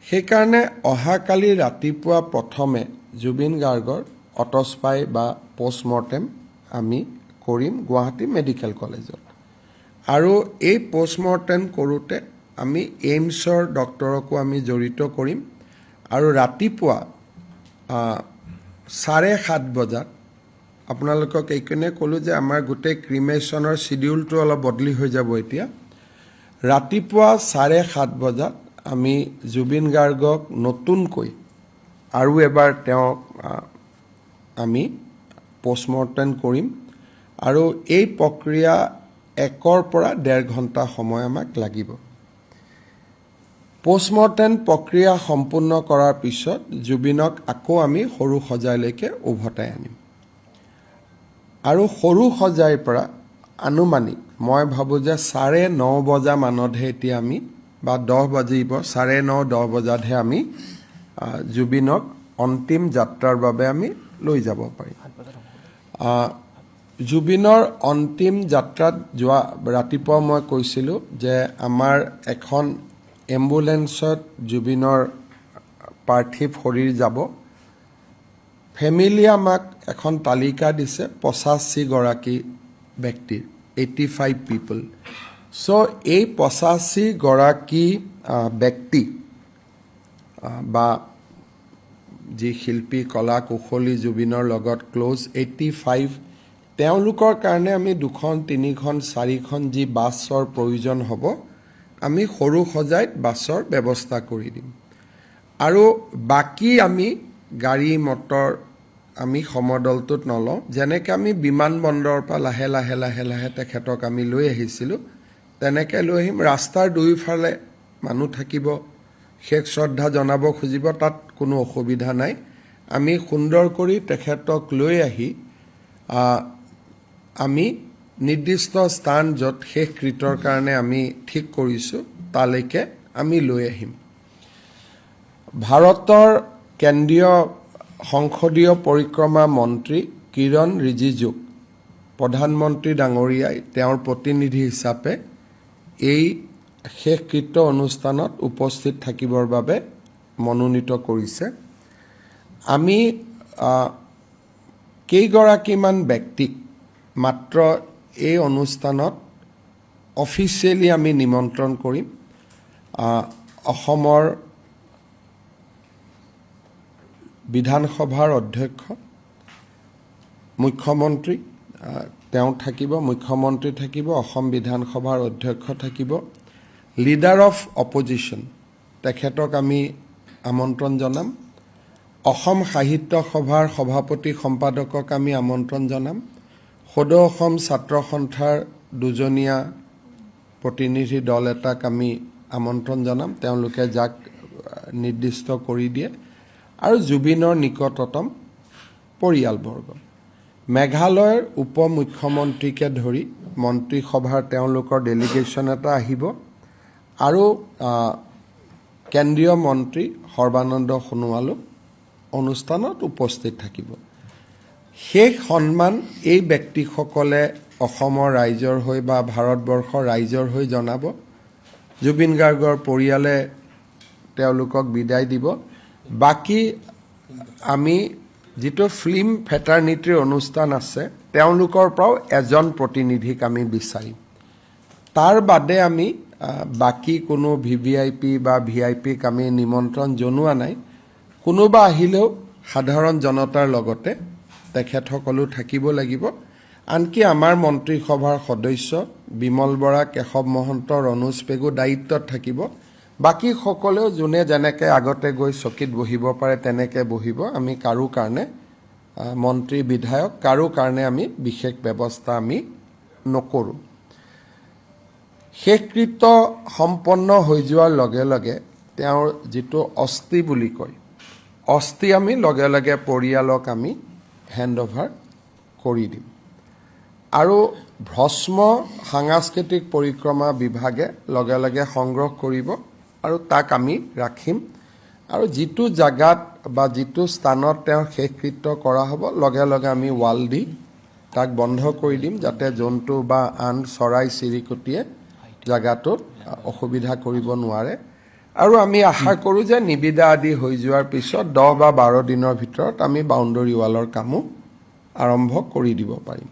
সেইকাৰণে অহাকালি ৰাতিপুৱা প্ৰথমে জুবিন গাৰ্গৰ অটস্পাই বা পোষ্টমৰ্টেম আমি কৰিম গুৱাহাটী মেডিকেল কলেজত। আৰু এই পোষ্টমৰ্টেম কৰোঁতে আমি এইমছৰ ডক্টৰকো আমি জড়িত কৰিম। আৰু ৰাতিপুৱা 7:30 বজাত আপোনালোকক এইকাৰণে ক'লোঁ যে আমাৰ গোটেই ক্ৰিমেশ্যনৰ চিডিউলটো অলপ বদলি হৈ যাব এতিয়া। ৰাতিপুৱা 7:30 বজাত আমি জুবিন গাৰ্গক নতুনকৈ আৰু এবাৰ তেওঁক আমি পোষ্টমৰ্টেম কৰিম। আৰু এই প্ৰক্ৰিয়া 1 পৰা 1.5 ঘণ্টা সময় আমাক লাগিব। পোষ্টমৰ্টেম প্ৰক্ৰিয়া সম্পূৰ্ণ কৰাৰ পিছত জুবিনক আকৌ আমি সৰু সজাইলৈকে উভতাই আনিম। আৰু সৰু সজাইৰ পৰা আনুমানিক মই ভাবোঁ যে 9:30 বজা মানতহে এতিয়া আমি বা 10 বাজিব 9:30 10 বজাতহে আমি জুবিনক অন্তিম যাত্ৰাৰ বাবে আমি লৈ যাব পাৰিম। জুবিনৰ অন্তিম যাত্ৰাত যোৱা ৰাতিপুৱা মই কৈছিলোঁ যে আমাৰ এখন এম্বুলেন্সত জুবিনৰ পাৰ্থিৱ শৰীৰ যাব। ফেমিলিয়ে আমাক এখন তালিকা দিছে 85 গৰাকী ব্যক্তিৰ 85 পিপল। চ' এই 85 গৰাকী ব্যক্তি বা যি শিল্পী কলা কুশলী জুবিনৰ লগত ক্ল'জ 85 তেওঁলোকৰ কাৰণে আমি 2খন 3খন 4খন যি বাছৰ প্ৰয়োজন হ'ব আমি সৰু সজাইত বাছৰ ব্যৱস্থা কৰি দিম। আৰু বাকী আমি গাড়ী মটৰ আমি সমদলটোত নলওঁ। যেনেকৈ আমি বিমানবন্দৰৰ পৰা লাহে লাহে লাহে লাহে তেখেতক আমি লৈ আহিছিলোঁ তেনেকৈ লৈ আহিম। ৰাস্তাৰ দুয়োফালে মানুহ থাকিব, শেষ শ্ৰদ্ধা জনাব খুজিব, তাত কোনো অসুবিধা নাই। আমি সুন্দৰ কৰি তেখেতক লৈ আহি আমি নিৰ্দিষ্ট স্থান য'ত শেষকৃত্যৰ কাৰণে আমি ঠিক কৰিছোঁ তালৈকে আমি লৈ আহিম। ভাৰতৰ কেন্দ্ৰীয় সংসদীয় পৰিক্ৰমা মন্ত্ৰী কিৰণ ৰিজিজুক প্ৰধানমন্ত্ৰী ডাঙৰীয়াই তেওঁৰ প্ৰতিনিধি হিচাপে এই শেষকৃত্য অনুষ্ঠানত উপস্থিত থাকিবৰ বাবে মনোনীত কৰিছে। আমি কেইগৰাকীমান ব্যক্তিক মাত্ৰ এই অনুষ্ঠানত অফিচিয়েলি আমি নিমন্ত্ৰণ কৰিম। অসমৰ বিধানসভাৰ অধ্যক্ষ মুখ্যমন্ত্ৰী তেওঁ থাকিব, মুখ্যমন্ত্ৰী থাকিব, অসম বিধানসভাৰ অধ্যক্ষ থাকিব, লিডাৰ অফ অপজিশ্যন তেখেতক আমি আমন্ত্ৰণ জনাম, অসম সাহিত্য সভাৰ সভাপতি সম্পাদকক আমি আমন্ত্ৰণ জনাম, সদৌ অসম ছাত্ৰ সন্থাৰ 2জনীয়া প্ৰতিনিধি দল এটাক আমি আমন্ত্ৰণ জনাম, তেওঁলোকে যাক নিৰ্দিষ্ট কৰি দিয়ে, আৰু জুবিনৰ নিকটতম পৰিয়ালবৰ্গ। মেঘালয়ৰ উপ মুখ্যমন্ত্ৰীকে ধৰি মন্ত্ৰীসভাৰ তেওঁলোকৰ ডেলিগেশ্যন এটা আহিব আৰু কেন্দ্ৰীয় মন্ত্ৰী সৰ্বানন্দ সোণোৱালো অনুষ্ঠানত উপস্থিত থাকিব। শেষ সন্মান এই ব্যক্তিসকলে অসমৰ ৰাইজৰ হৈ বা ভাৰতবৰ্ষৰ ৰাইজৰ হৈ জনাব। জুবিন গাৰ্গৰ পৰিয়ালে তেওঁলোকক বিদায় দিব। বাকী আমি যিটো ফিল্ম ফেটাৰ্নিটিৰ অনুষ্ঠান আছে তেওঁলোকৰ পৰাও এজন প্ৰতিনিধিক আমি বিচাৰিম। তাৰ বাদে আমি বাকী কোনো VVIP বা VIPক আমি নিমন্ত্ৰণ জনোৱা নাই। কোনোবা আহিলেও সাধাৰণ জনতাৰ লগতে তেখেতসকলো থাকিব লাগিব। আনকি আমাৰ মন্ত্ৰীসভাৰ সদস্য বিমল বৰা, কেশৱ মহন্ত, ৰণোজ পেগু দায়িত্বত থাকিব। বাকী সকলেও যোনে যেনেকৈ আগতে গৈ চকীত বহিব পাৰে তেনেকৈ বহিব। আমি কাৰো কাৰণে মন্ত্ৰী বিধায়ক কাৰো কাৰণে আমি বিশেষ ব্যৱস্থা আমি নকৰোঁ। শেষকৃত্য সম্পন্ন হৈ যোৱাৰ লগে লগে তেওঁৰ যিটো অস্থি বুলি কয়, অস্থি আমি লগে লগে পৰিয়ালক আমি হেণ্ড অভাৰ কৰি দিম। আৰু ভস্ম সাংস্কৃতিক পৰিক্ৰমা বিভাগে লগে লগে সংগ্ৰহ কৰিব আৰু তাক আমি ৰাখিম। আৰু যিটো জাগাত বা যিটো স্থানত তেওঁৰ শেষকৃত্য কৰা হ'ব লগে লগে আমি ৱাল দি তাক বন্ধ কৰি দিম, যাতে জন্তু বা আন চৰাই চিৰিকটিয়ে জাগাটোত অসুবিধা কৰিব নোৱাৰে। আৰু আমি আশা কৰোঁ যে নিবিদা আদি হৈ যোৱাৰ পিছত 10 বা 12 দিনৰ ভিতৰত আমি বাউণ্ডৰী ৱালৰ কামো আৰম্ভ কৰি দিব পাৰিম।